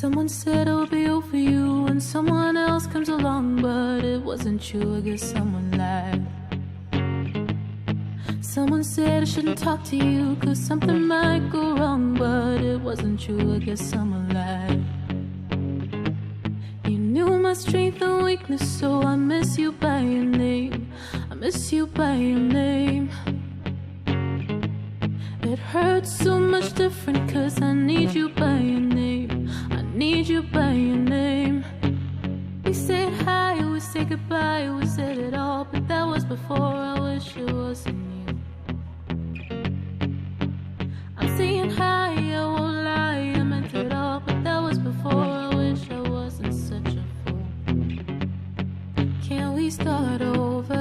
Someone said I'll be over you when someone else comes along, but it wasn't you, I guess someone lied. Someone said I shouldn't talk to you cause something might go wrong, but it wasn't you, I guess someone lied. You knew my strength and weakness, so I miss you by your name. I miss you by your name. It hurts so much different cause I need you by your name. I need you by your name. We said hi, we said goodbye, we said it all, but that was before. I wish it wasn't you. I'm saying hi, I won't lie, I meant it all, but that was before. I wish I wasn't such a fool. Can we start over?